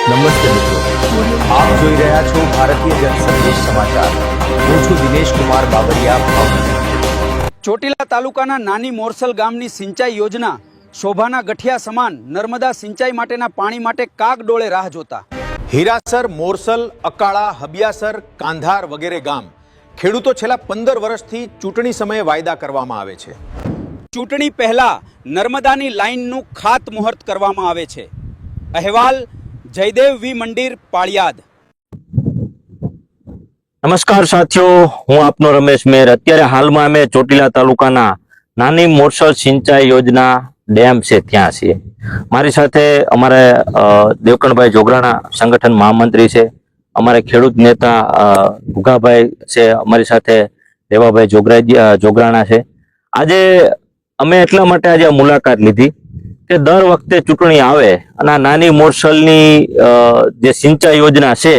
નમસ્તે મિત્રો, આપ જોઈ રહ્યા છો ભારતીય જનસંદેશ સમાચાર. હું છું દિનેશ કુમાર બાબરિયા, ભાવનગર. ચોટીલા તાલુકાના નાની મોરસલ ગામની સિંચાઈ યોજના શોભાના ગઠિયા સમાન નર્મદા સિંચાઈ માટેના પાણી માટે કાગડોળે રાહ જોતા. હીરાસર, મોરસલ, અકાળા, હબિયાસર, કાંધાર વગેરે ગામ ખેડૂતો છેલ્લા 15 વર્ષથી ચૂંટણી સમયે વાયદા કરવામાં આવે છે. ચૂંટણી પહેલા નર્મદાની લાઇનનું ખાતમુહૂર્ત કરવામાં આવે છે. અહેવાલ જયદેવ વી મંદિર, પાળિયાદ. નમસ્કાર સાથીઓ, હું આપનો રમેશ મેર. અત્યારે હાલમાં અમે ચોટીલા તાલુકાના નાની મોરસલ સિંચાઈ યોજના ડેમ છે ત્યાં છીએ. મારી સાથે અમારે દેવકણભાઈ જોગરાણા સંગઠન મહામંત્રી છે, અમારે ખેડૂત નેતા ભુગાભાઈ છે, અમારી સાથે દેવાભાઈ જોગરાણા છે. આજે અમે એટલા માટે આજે મુલાકાત લીધી કે દર વખતે ચૂંટણી આવે અને આ નાની મોરસલની જે સિંચાઈ યોજના છે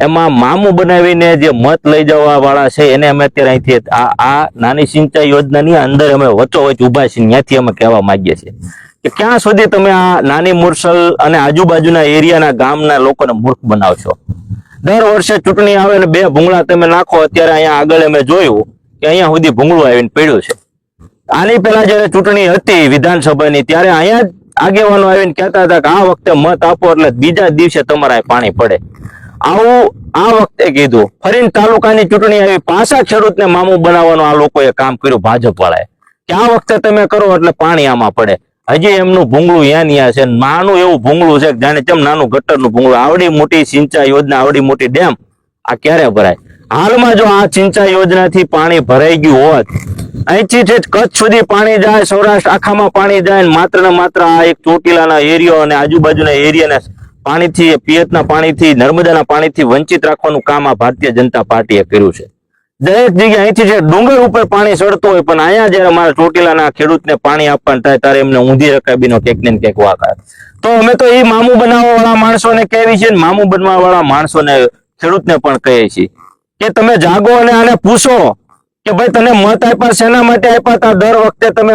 એમાં મામું બનાવીને જે મત લઈ જવા વાળા છે એને અમે અત્યારે અહીંથી આ નાની સિંચાઈ યોજનાની અંદર અમે વચ્ચોવચ્ચ ઉભા છીએ. ત્યાંથી અમે કહેવા માંગીએ છીએ કે ક્યાં સુધી તમે આ નાની મોરસલ અને આજુબાજુના એરિયાના ગામના લોકોને મૂર્ખ બનાવશો. દર વર્ષે ચૂંટણી આવે ને 2 ભૂંગળા તમે નાખો. અત્યારે અહીંયા આગળ અમે જોયું કે અહીંયા સુધી ભૂંગળું આવીને પડ્યું છે. આની પહેલા જયારે ચૂંટણી હતી વિધાનસભાની ત્યારે અહીંયા આગેવાનો આવીને કહેતા હતા કે આ વખતે મત આપો એટલે બીજા દિવસે તમારા પાણી પડે. આવું આ વખતે કીધું. ફરીને તાલુકાની ચૂંટણી આવી, પાછા ખેડૂતને મામું બનાવવાનું આ લોકોએ કામ કર્યું ભાજપ વાળાએ કે આ વખતે તમે કરો એટલે પાણી આમાં પડે. હજી એમનું ભૂંગળું યા છે, નાનું એવું ભૂંગળું છે જાણે કેમ નાનું ગટરનું ભૂંગળું. આવડી મોટી સિંચાઈ યોજના, આવડી મોટી ડેમ, આ ક્યારે ભરાય? હાલમાં જો આ સિંચાઈ યોજનાથી પાણી ભરાઈ ગયું હોત, અહીંથી કચ્છ સુધી પાણી જાય, સૌરાષ્ટ્ર આખામાં પાણી જાય, માત્ર ને માત્ર આ એક ચોટીલાના એરિયો અને આજુબાજુના એરિયાને પાણીથી, પિયતના પાણીથી, નર્મદાના પાણીથી વંચિત રાખવાનું કામ આ ભારતીય જનતા પાર્ટીએ કર્યું છે. દરેક જગ્યાએ અહીંથી જે ડુંગર ઉપર પાણી ચડતો હોય પણ અહીંયા જયારે અમારા ચોટીલાના ખેડૂતને પાણી આપવાનું થાય ત્યારે એમને ઊંધી રકાબીનો ક્યાંક ને ક્યાંક વાકાર. તો અમે તો એ મામું બનાવવા વાળા માણસોને કહેવી છે, મામું બનવા વાળા માણસોને, ખેડૂતને પણ કહીએ છીએ કે તમે જાગો અને આને પૂછો કે ભાઈ તને મત આપ્યા શેના માટે આપ્યા હતા? દર વખતે તમે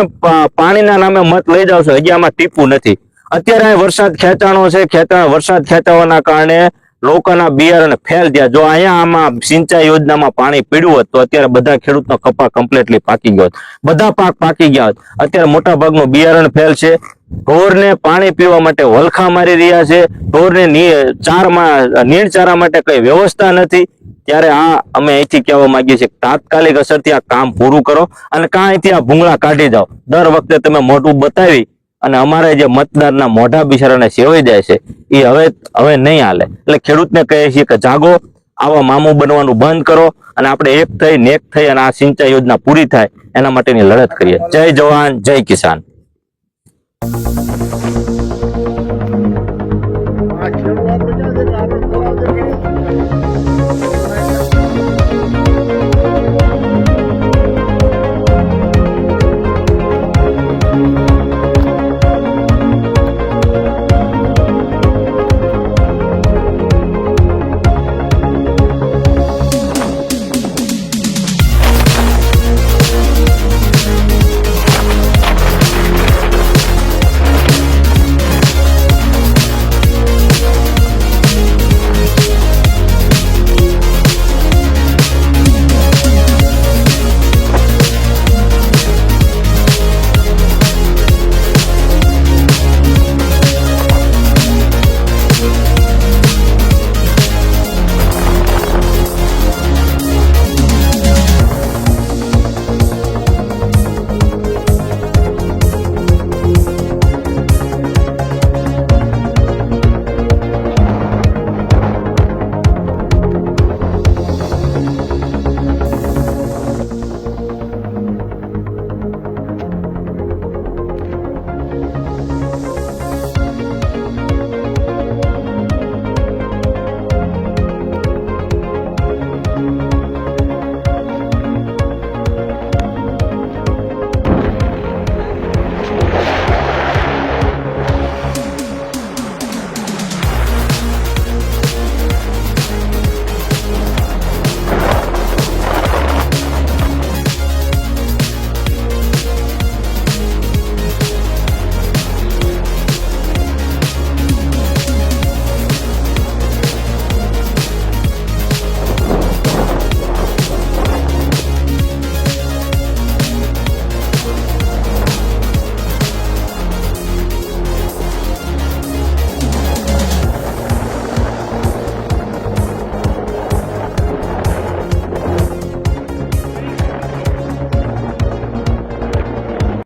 પાણીના નામે મત લઈ જાવ છો. હજી આમાં ટીપું નથી. અત્યારે વરસાદ ખેંચાણો છે, વરસાદ ખેંચાવાના કારણે લોકોના બિયારણ ફેલ થયા. જો અહીંયા આમાં સિંચાઈ યોજનામાં પાણી પીડ્યું હોત તો અત્યારે બધા ખેડૂતનો કપા કમ્પ્લીટલી પાકી ગયો, બધા પાક પાકી ગયા હોત. અત્યારે મોટા ભાગનું બિયારણ ફેલ છે. ઢોરને પાણી પીવા માટે વલખા મારી રહ્યા છે. ઢોરને નીણ ચારા માટે કઈ વ્યવસ્થા નથી. ત્યારે આ અમે અહીંથી કહેવા માંગીએ છીએ તાત્કાલિક અસરથી આ કામ પૂરું કરો અને અહીંથી આ ભૂંગળા કાઢી જાઓ. દર વખતે તમે મોઢું બતાવી અને અમારે જે મતદારના મોઢા બિચારાને સેવાઈ જાય છે એ હવે નહીં હાલે. એટલે ખેડૂતને કહીએ છીએ કે જાગો, આવા મામું બનવાનું બંધ કરો અને આપણે એક થઈ અને આ સિંચાઈ યોજના પૂરી થાય એના માટેની લડત કરીએ. જય જવાન, જય કિસાન.